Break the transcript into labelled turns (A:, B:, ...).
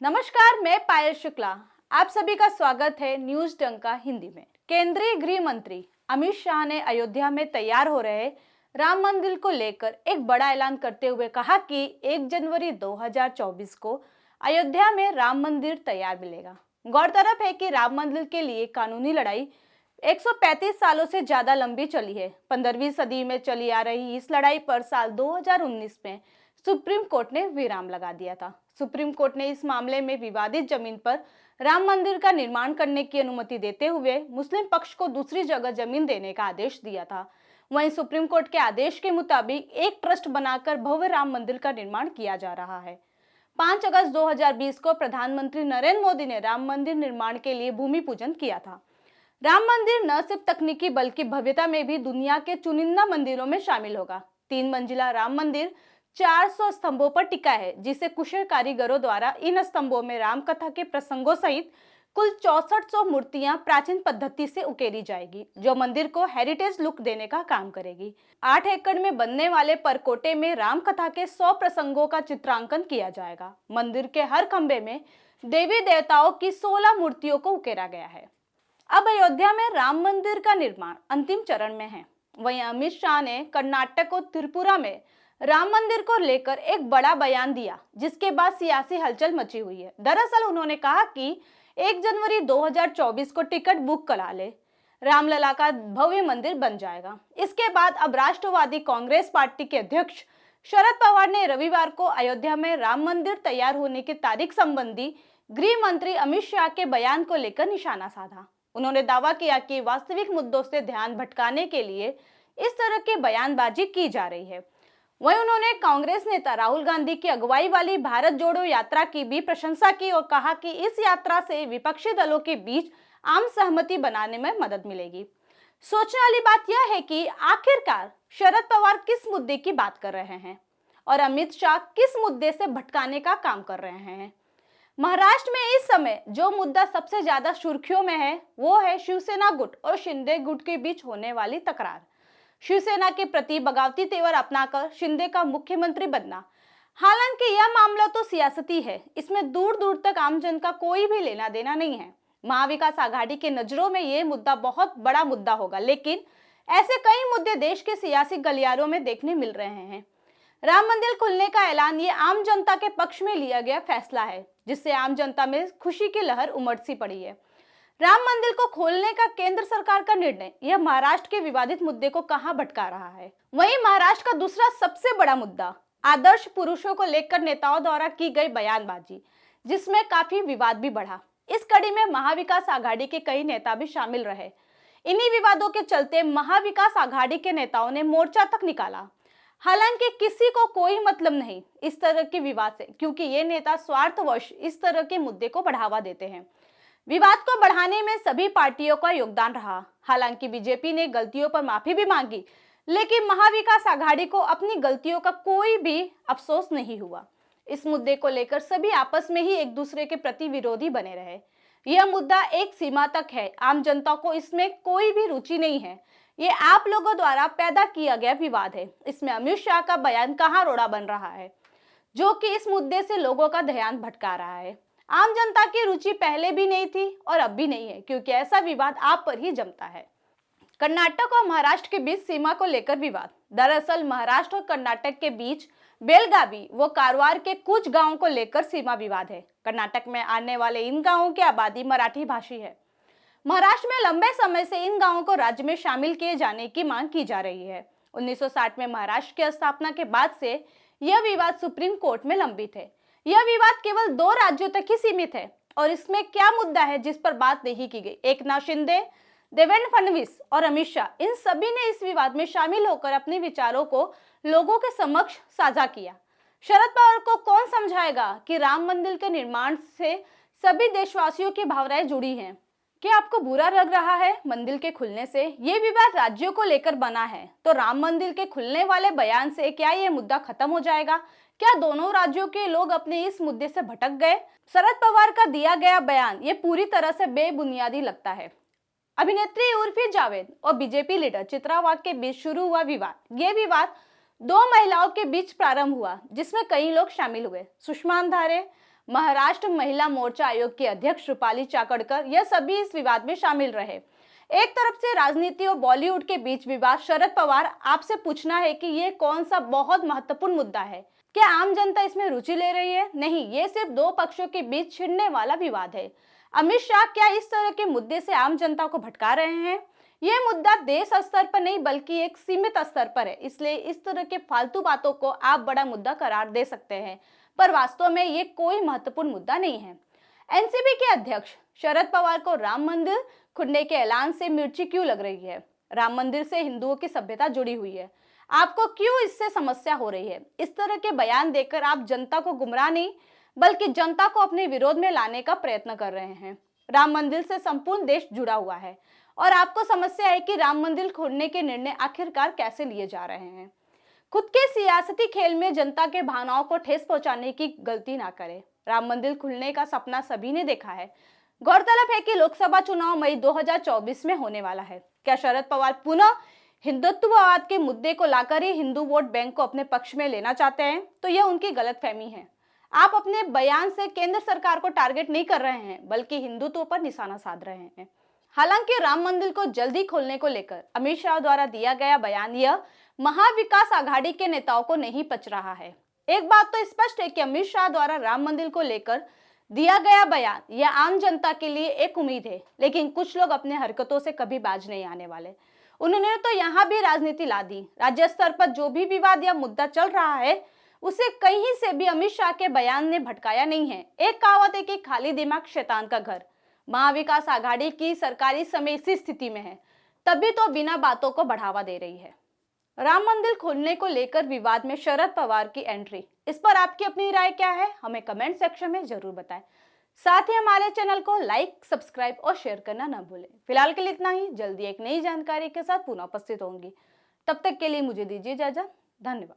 A: नमस्कार, मैं पायल शुक्ला। आप सभी का स्वागत है न्यूज डंका हिंदी में। केंद्रीय गृह मंत्री अमित शाह ने अयोध्या में तैयार हो रहे राम मंदिर को लेकर एक बड़ा ऐलान करते हुए कहा कि 1 जनवरी 2024 को अयोध्या में राम मंदिर तैयार मिलेगा। गौरतलब है कि राम मंदिर के लिए कानूनी लड़ाई 135 सालों से ज्यादा लंबी चली है। 15वीं सदी में चली आ रही इस लड़ाई पर साल 2019 में सुप्रीम कोर्ट ने विराम लगा दिया था। सुप्रीम कोर्ट ने इस मामले में विवादित जमीन पर राम मंदिर का निर्माण करने की अनुमति देते हुए मुस्लिम पक्ष को दूसरी जगह जमीन देने का आदेश दिया था। वहीं सुप्रीम कोर्ट के आदेश के मुताबिक एक ट्रस्ट बनाकर भव्य राम मंदिर का निर्माण किया जा रहा है। 5 अगस्त 2020 को प्रधानमंत्री नरेंद्र मोदी ने राम मंदिर निर्माण के लिए भूमि पूजन किया था। राम मंदिर न सिर्फ तकनीकी बल्कि भव्यता में भी दुनिया के चुनिंदा मंदिरों में शामिल होगा। 3 मंजिला राम मंदिर 400 स्तंभों पर टिका है, जिसे कुशल कारीगरों द्वारा इन स्तंभों में राम कथा के प्रसंगों सहित कुल 6400 मूर्तियां प्राचीन पद्धति से उकेरी जाएगी, जो मंदिर को हेरिटेज लुक देने का काम करेगी। 8 एकड़ में बनने वाले परकोटे में राम कथा के 100 प्रसंगों का चित्रांकन किया जाएगा। मंदिर के हर खंबे में देवी देवताओं की 16 मूर्तियों को उकेरा गया है। अब अयोध्या में राम मंदिर का निर्माण अंतिम चरण में है। वहीं अमित शाह ने कर्नाटक और त्रिपुरा में राम मंदिर को लेकर एक बड़ा बयान दिया, जिसके बाद सियासी हलचल मची हुई है। दरअसल उन्होंने कहा कि 1 जनवरी 2024 को टिकट बुक करा ले, रामलला का भव्य मंदिर बन जाएगा। इसके बाद अब राष्ट्रवादी कांग्रेस पार्टी के अध्यक्ष शरद पवार ने रविवार को अयोध्या में राम मंदिर तैयार होने की तारीख संबंधी गृह मंत्री अमित शाह के बयान को लेकर निशाना साधा। उन्होंने दावा किया कि वास्तविक मुद्दों से ध्यान भटकाने के लिए इस तरह की बयानबाजी की जा रही है। वहीं उन्होंने कांग्रेस नेता राहुल गांधी की अगुवाई वाली भारत जोड़ो यात्रा की भी प्रशंसा की और कहा कि इस यात्रा से विपक्षी दलों के बीच आम सहमति बनाने में मदद मिलेगी। सोचने वाली बात यह है कि आखिरकार शरद पवार किस मुद्दे की बात कर रहे हैं और अमित शाह किस मुद्दे से भटकाने का काम कर रहे हैं। महाराष्ट्र में इस समय जो मुद्दा सबसे ज्यादा सुर्खियों में है वो है शिवसेना गुट और शिंदे गुट के बीच होने वाली तकरार। शिवसेना के प्रति बगावती तेवर अपनाकर शिंदे का मुख्यमंत्री बनना। हालांकि यह मामला तो सियासती है, इसमें दूर दूर तक आमजन का कोई भी लेना देना नहीं है। महाविकास आघाड़ी के नजरों में यह मुद्दा बहुत बड़ा मुद्दा होगा, लेकिन ऐसे कई मुद्दे देश के सियासी गलियारों में देखने मिल रहे हैं। राम मंदिर खुलने का ऐलान ये आम जनता के पक्ष में लिया गया फैसला है, जिससे आम जनता में खुशी की लहर उमड़ सी पड़ी है। राम मंदिर को खोलने का केंद्र सरकार का निर्णय यह महाराष्ट्र के विवादित मुद्दे को कहां भटका रहा है। वहीं महाराष्ट्र का दूसरा सबसे बड़ा मुद्दा आदर्श पुरुषों को लेकर नेताओं द्वारा की गई बयानबाजी, जिसमें काफी विवाद भी बढ़ा। इस कड़ी में महाविकास आघाड़ी के कई नेता भी शामिल रहे। इन्हीं विवादों के चलते महाविकास आघाड़ी के नेताओं ने मोर्चा तक निकाला। हालांकि किसी को कोई मतलब नहीं इस तरह के विवाद से, क्योंकि ये नेता स्वार्थवश इस तरह के मुद्दे को बढ़ावा देते हैं। विवाद को बढ़ाने में सभी पार्टियों का योगदान रहा। हालांकि बीजेपी ने गलतियों पर माफी भी मांगी, लेकिन महाविकास आघाड़ी को अपनी गलतियों का कोई भी अफसोस नहीं हुआ। इस मुद्दे को लेकर सभी आपस में ही एक दूसरे के प्रति विरोधी बने रहे। यह मुद्दा एक सीमा तक है, आम जनता को इसमें कोई भी रुचि नहीं है। ये आप लोगों द्वारा पैदा किया गया विवाद है। इसमें अमित शाह का बयान कहाँ रोड़ा बन रहा है, जो कि इस मुद्दे से लोगों का ध्यान भटका रहा है। आम जनता की रुचि पहले भी नहीं थी और अब भी नहीं है, क्योंकि ऐसा विवाद आप पर ही जमता है। कर्नाटक और महाराष्ट्र के बीच सीमा को लेकर विवाद। दरअसल महाराष्ट्र और कर्नाटक के बीच बेलगावी व कारवार के कुछ गांवों को लेकर सीमा विवाद है। कर्नाटक में आने वाले इन गांवों की आबादी मराठी भाषी है। महाराष्ट्र में लंबे समय से इन गांवों को राज्य में शामिल किए जाने की मांग की जा रही है। 1960 में महाराष्ट्र की स्थापना के बाद से यह विवाद सुप्रीम कोर्ट में लंबित है। यह विवाद केवल 2 राज्यों तक ही सीमित है और इसमें क्या मुद्दा है जिस पर बात नहीं की गई। एकनाथ शिंदे, देवेंद्र फडणवीस और अमित शाह, इन सभी ने इस विवाद में शामिल होकर अपने विचारों को लोगों के समक्ष साझा किया। शरद पवार को कौन समझाएगा कि राम मंदिर के निर्माण से सभी देशवासियों की भावनाएं जुड़ी हैं। क्या आपको बुरा लग रहा है मंदिर के खुलने से? ये विवाद राज्यों को लेकर बना है, तो राम मंदिर के खुलने वाले बयान से क्या ये मुद्दा खत्म हो जाएगा? क्या दोनों राज्यों के लोग अपने इस मुद्दे से भटक गए? शरद पवार का दिया गया बयान ये पूरी तरह से बेबुनियादी लगता है। अभिनेत्री उर्फी जावेद और बीजेपी लीडर चित्रा वाघ के बीच शुरू हुआ विवाद। ये विवाद 2 महिलाओं के बीच प्रारंभ हुआ, जिसमें कई लोग शामिल हुए। सुषमा अंधारे, महाराष्ट्र महिला मोर्चा आयोग की अध्यक्ष रूपाली चाकणकर, यह सभी इस विवाद में शामिल रहे। एक तरफ से राजनीति और बॉलीवुड के बीच विवाद। शरद पवार, आपसे पूछना है कि ये कौन सा बहुत महत्वपूर्ण मुद्दा है? क्या आम जनता इसमें रुचि ले रही है? नहीं, ये सिर्फ दो पक्षों के बीच छिड़ने वाला विवाद है। अमित शाह क्या इस तरह के मुद्दे से आम जनता को भटका रहे हैं? यह मुद्दा देश स्तर पर नहीं बल्कि एक सीमित स्तर पर है, इसलिए इस तरह के फालतू बातों को आप बड़ा मुद्दा करार दे सकते हैं, पर वास्तव में ये कोई महत्वपूर्ण मुद्दा नहीं है। एनसीपी के अध्यक्ष शरद पवार को राम मंदिर खुलने के ऐलान से मिर्ची क्यों लग रही है? राम मंदिर से हिंदुओं की सभ्यता जुड़ी हुई है, आपको क्यों इससे समस्या हो रही है? इस तरह के बयान देकर आप जनता को गुमराह नहीं बल्कि जनता को अपने विरोध में लाने का प्रयत्न कर रहे हैं। राम मंदिर से संपूर्ण देश जुड़ा हुआ है और आपको समस्या है कि राम मंदिर खोलने के निर्णय आखिरकार कैसे लिए जा रहे हैं। खुद के सियासती खेल में जनता के भावनाओं को ठेस पहुंचाने की गलती ना करें। राम मंदिर खुलने का सपना सभी ने देखा है। गौरतलब है कि लोकसभा चुनाव मई 2024 में होने वाला है। क्या शरद पवार पुनः हिंदुत्ववाद के मुद्दे को लाकर ही हिंदू वोट बैंक को अपने पक्ष में लेना चाहते हैं? तो यह उनकी गलतफहमी है। आप अपने बयान से केंद्र सरकार को टारगेट नहीं कर रहे हैं बल्कि हिंदुत्व पर निशाना साध रहे हैं। हालांकि राम मंदिर को जल्दी खोलने को लेकर अमित शाह द्वारा दिया गया बयान यह महाविकास आघाड़ी के नेताओं को नहीं पच रहा है। एक बात तो स्पष्ट है कि अमित शाह द्वारा राम मंदिर को लेकर दिया गया बयान यह आम जनता के लिए एक उम्मीद है, लेकिन कुछ लोग अपने हरकतों से कभी बाज नहीं आने वाले। उन्होंने तो यहाँ भी राजनीति ला दी। राज्य स्तर पर जो भी विवाद या मुद्दा चल रहा है उसे कहीं से भी अमित शाह के बयान ने भटकाया नहीं है। एक कहावत है कि खाली दिमाग शैतान का घर। महाविकास आघाड़ी की सरकार इस समय इसी स्थिति में है, तभी तो बिना बातों को बढ़ावा दे रही है। राम मंदिर खोलने को लेकर विवाद में शरद पवार की एंट्री, इस पर आपकी अपनी राय क्या है? हमें कमेंट सेक्शन में जरूर बताएं। साथ ही हमारे चैनल को लाइक, सब्सक्राइब और शेयर करना न भूलें। फिलहाल के लिए इतना ही। जल्दी एक नई जानकारी के साथ पुनः उपस्थित होंगी। तब तक के लिए मुझे दीजिए इजाजत। धन्यवाद।